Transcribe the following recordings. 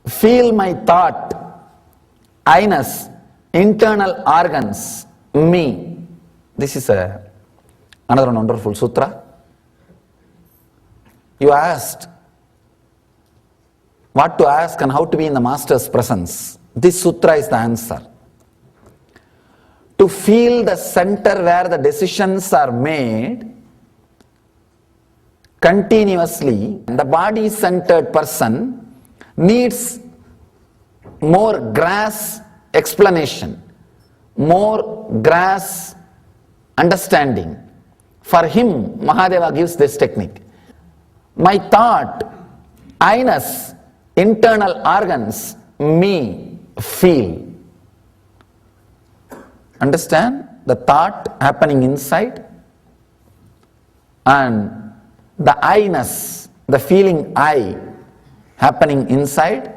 Feel my thought, I-ness, internal organs, me. This is another wonderful sutra. You asked what to ask and how to be in the Master's presence. This sutra is the answer. To feel the center where the decisions are made continuously, the body-centered person needs more grass explanation, more grass understanding. For him, Mahadeva gives this technique. My thought, I-ness, internal organs, me, feel. Understand? The thought happening inside and the I-ness, the feeling I happening inside,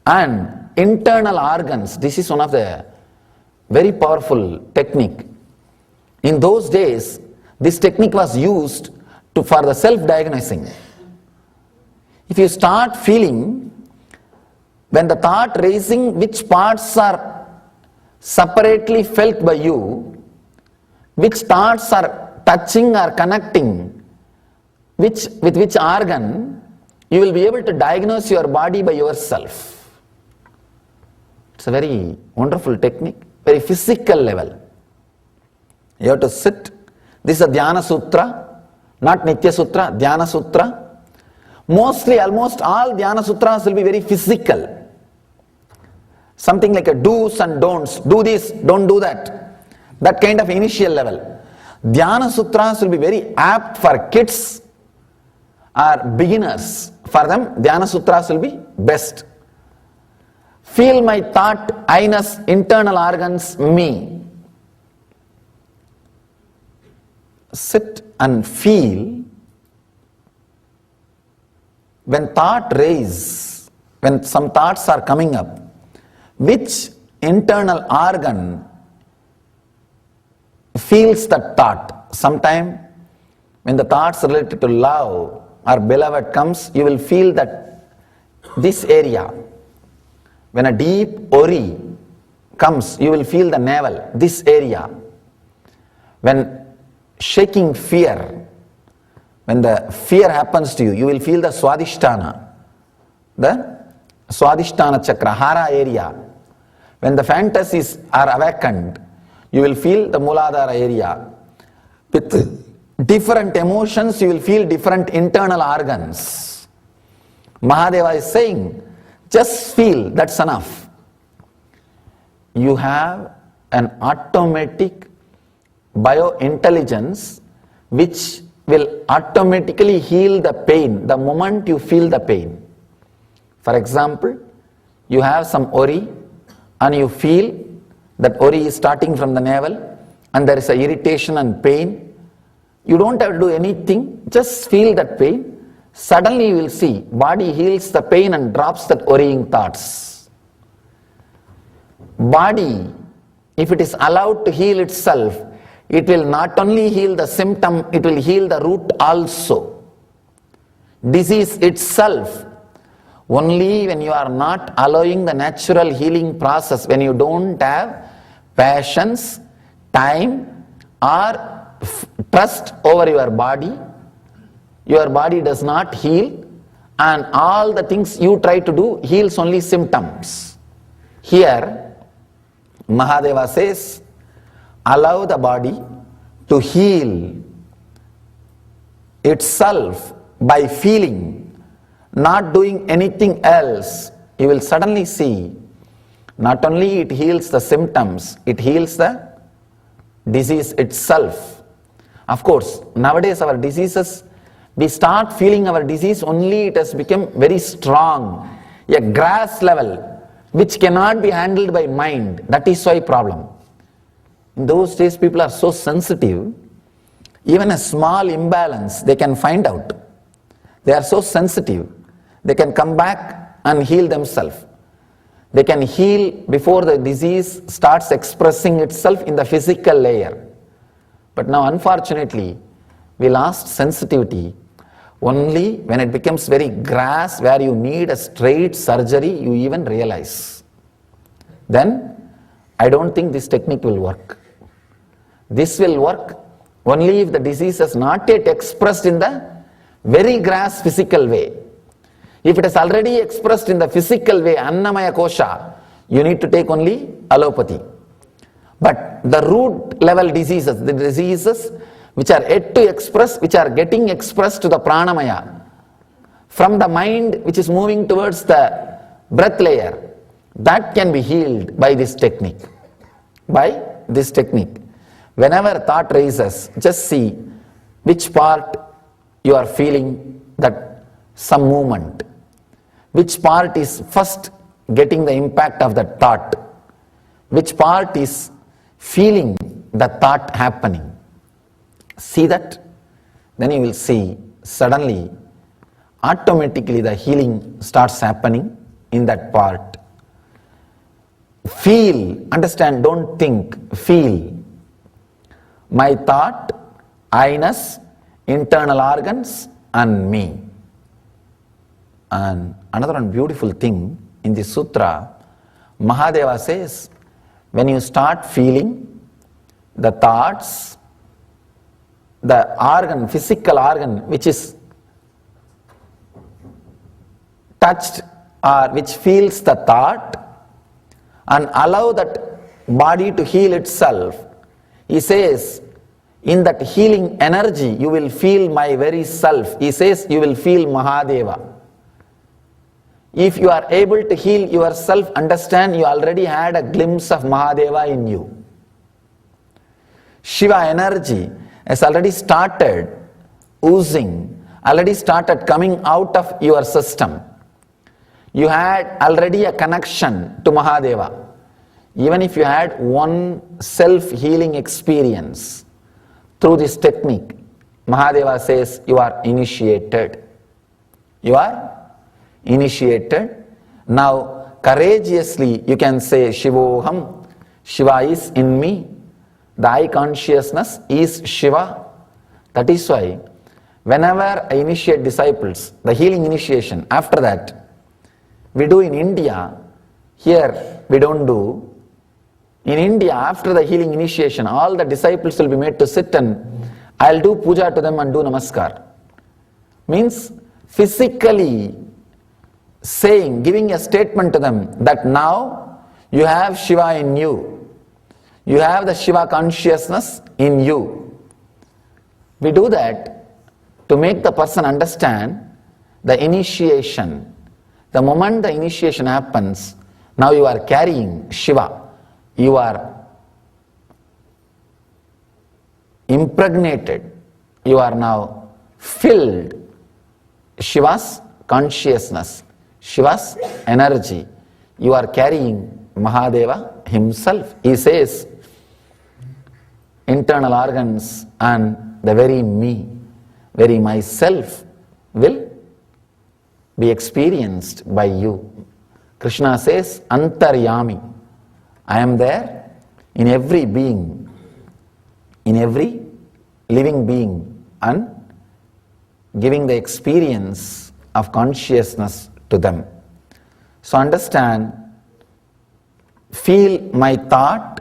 and internal organs. This is one of the very powerful technique. In those days, this technique was used for the self-diagnosing. If you start feeling, when the thought raising, which parts are separately felt by you, which thoughts are touching or connecting, with which organ, you will be able to diagnose your body by yourself. It's a very wonderful technique, very physical level. You have to sit. This is a Dhyana Sutra, not Nitya Sutra, Dhyana Sutra. Mostly, almost all Dhyana Sutras will be very physical. Something like a do's and don'ts. Do this, don't do that. That kind of initial level. Dhyana Sutras will be very apt for kids or beginners. For them, Dhyana Sutras will be best. Feel my thought, I-ness, internal organs, me. Sit and feel. When thought raise, when some thoughts are coming up, which internal organ feels that thought? Sometime when the thoughts related to love or beloved comes, you will feel that this area. When a deep worry comes, you will feel the navel, this area. When shaking fear, when the fear happens to you, you will feel the Swadhisthana, the Swadhisthana chakra, hara area. When the fantasies are awakened, you will feel the Muladhara area. With different emotions, you will feel different internal organs. Mahadeva is saying, just feel, that's enough. You have an automatic biointelligence which will automatically heal the pain the moment you feel the pain. For example, you have some worry and you feel that worry is starting from the navel and there is an irritation and pain. You don't have to do anything, just feel that pain. Suddenly you will see body heals the pain and drops that worrying thoughts. Body, if it is allowed to heal itself, it will not only heal the symptom, it will heal the root also. Disease itself, only when you are not allowing the natural healing process, when you don't have patience, time or trust over your body does not heal, and all the things you try to do heals only symptoms. Here, Mahadeva says, allow the body to heal itself by feeling, not doing anything else. You will suddenly see, not only it heals the symptoms, it heals the disease itself. Of course, nowadays our diseases, we start feeling our disease only it has become very strong, a grass level, which cannot be handled by mind. That is why problem. In those days, people are so sensitive, even a small imbalance, they can find out. They are so sensitive, they can come back and heal themselves. They can heal before the disease starts expressing itself in the physical layer. But now, unfortunately, we lost sensitivity. Only when it becomes very grass where you need a straight surgery, you even realize. Then I don't think this technique will work. This will work only if the disease is not yet expressed in the very grass physical way. If it is already expressed in the physical way, Annamaya Kosha, you need to take only allopathy. But the root level diseases, the diseases which are yet to express, which are getting expressed to the pranamaya, from the mind which is moving towards the breath layer, that can be healed by this technique. By this technique. Whenever thought rises, just see which part you are feeling that some movement. Which part is first getting the impact of that thought? Which part is feeling the thought happening? See that? Then you will see suddenly, automatically the healing starts happening in that part. Feel, understand, don't think, feel. My thought, I-ness, internal organs and me. And another one beautiful thing in the sutra, Mahadeva says, when you start feeling the thoughts, the organ, physical organ which is touched or which feels the thought, and allow that body to heal itself, he says, in that healing energy you will feel my very self. He says you will feel Mahadeva. If you are able to heal yourself, understand you already had a glimpse of Mahadeva in you. Shiva energy has already started oozing, already started coming out of your system. You had already a connection to Mahadeva. Even if you had one self-healing experience through this technique, Mahadeva says you are initiated. You are initiated. Now courageously you can say Shivoham, Shiva is in me. The I consciousness is Shiva. That is why whenever I initiate disciples, the healing initiation, after that we do in India, here we don't do. In India, after the healing initiation, all the disciples will be made to sit and I'll do puja to them and do namaskar. Means physically saying, giving a statement to them that now you have Shiva in you. You have the Shiva consciousness in you. We do that to make the person understand the initiation. The moment the initiation happens, now you are carrying Shiva. You are impregnated. You are now filled. Shiva's consciousness, Shiva's energy. You are carrying Mahadeva himself. He says, internal organs and the very me, very myself will be experienced by you. Krishna says, Antaryami. I am there in every being, in every living being, and giving the experience of consciousness to them. So understand, feel my thought,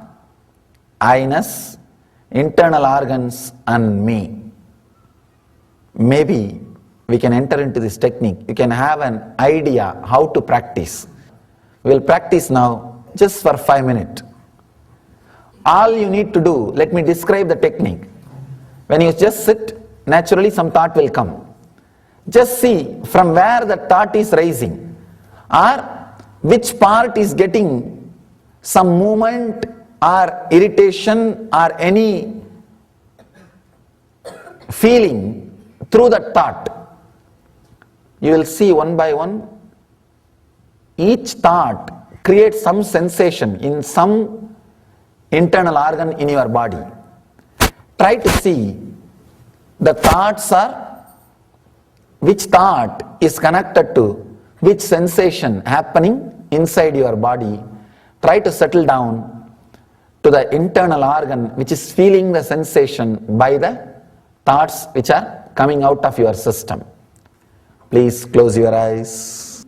I-ness, internal organs and me. Maybe we can enter into this technique. You can have an idea how to practice. We will practice now just for 5 minutes. All you need to do, let me describe the technique. When you just sit, naturally some thought will come. Just see from where the thought is rising, or which part is getting some movement or irritation or any feeling through that thought. You will see one by one, each thought creates some sensation in some internal organ in your body. Try to see the thoughts are, which thought is connected to which sensation happening inside your body. Try to settle down to the internal organ which is feeling the sensation by the thoughts which are coming out of your system. Please close your eyes.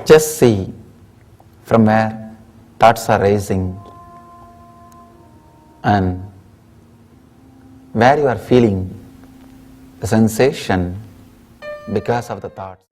Just see from where thoughts are rising and where you are feeling the sensation because of the thoughts.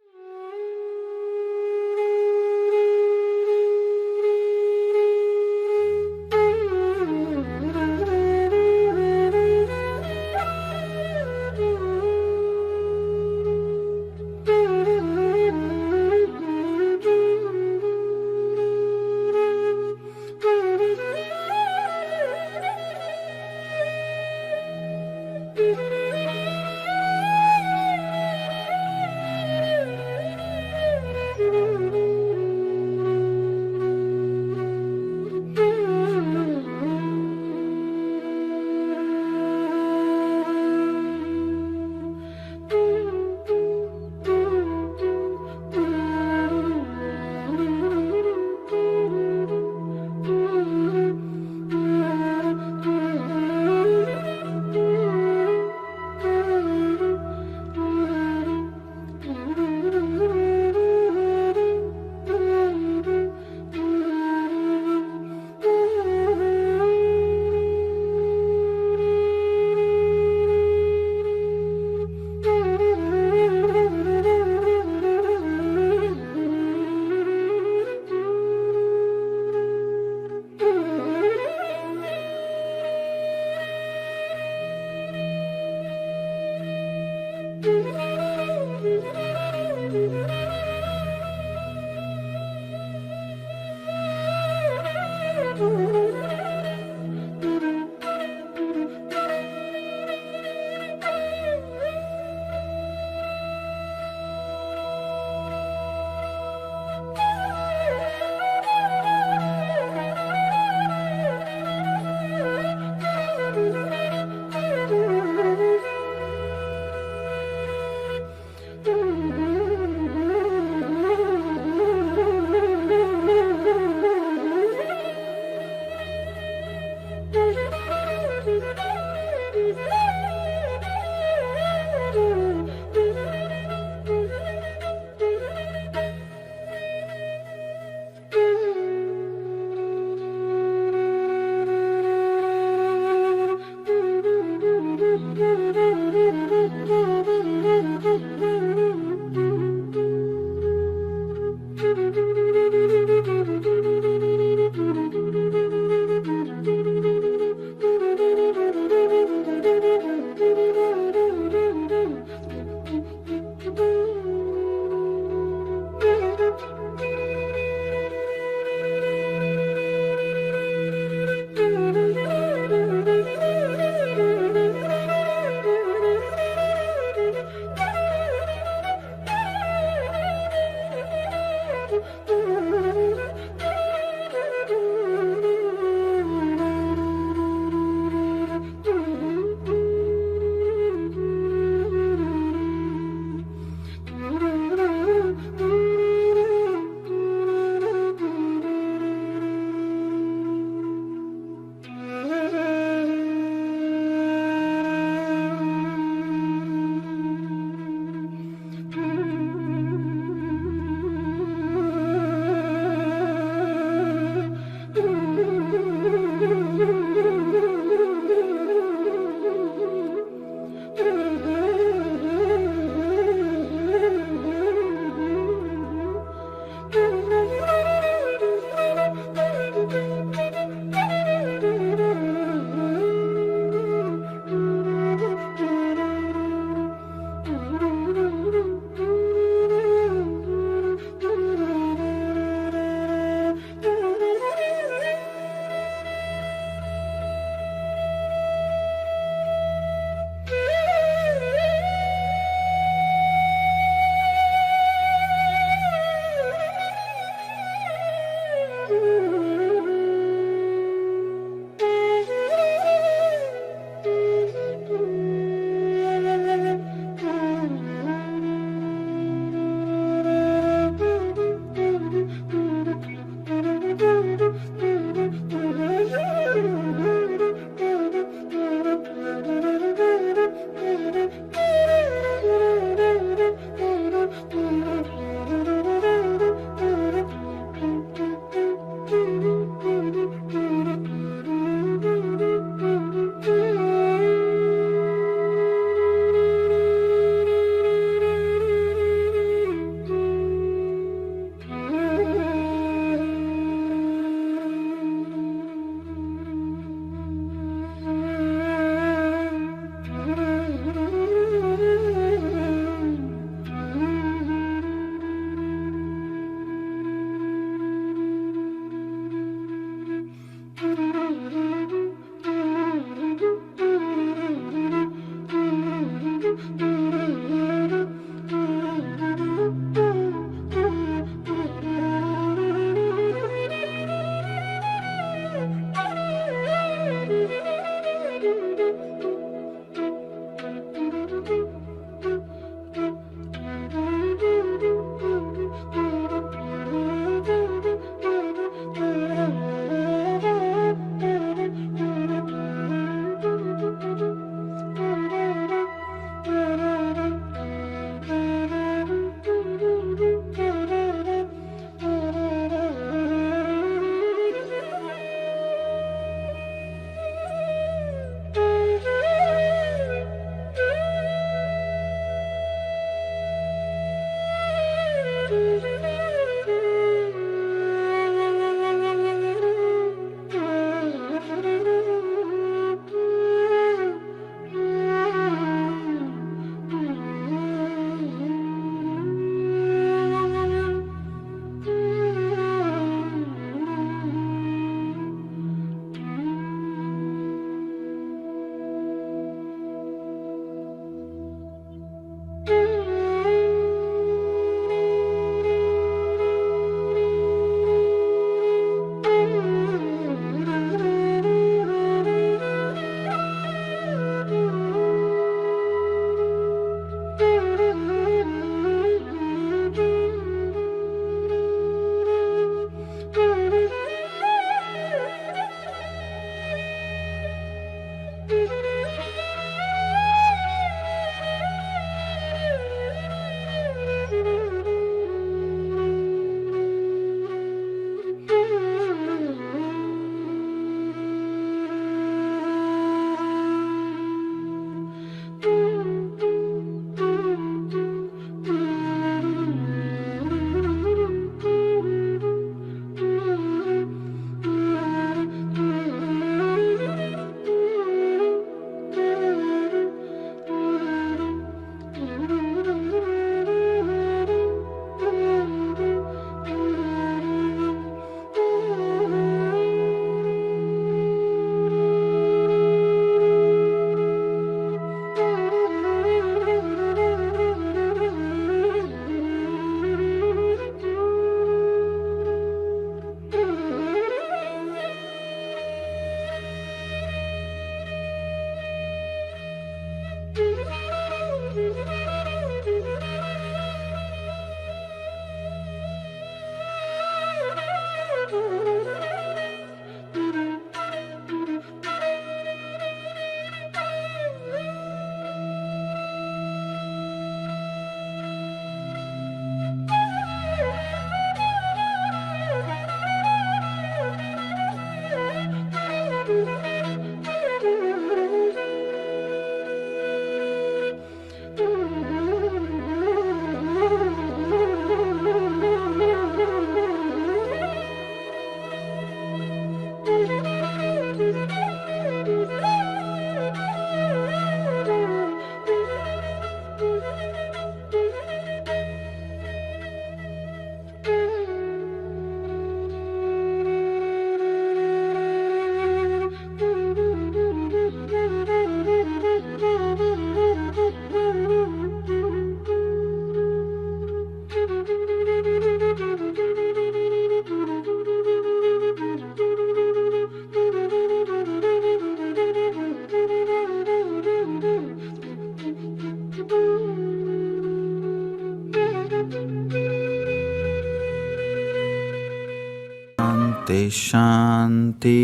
Shanti.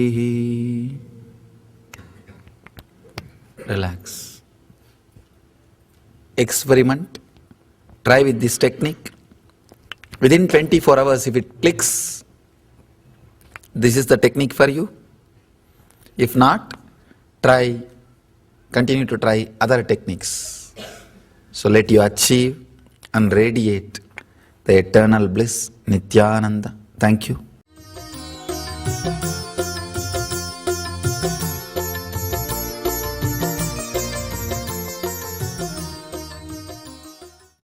Relax. Experiment. Try with this technique. Within 24 hours, if it clicks, this is the technique for you. If not, continue to try other techniques. So let you achieve and radiate the eternal bliss, Nithyananda. Thank you.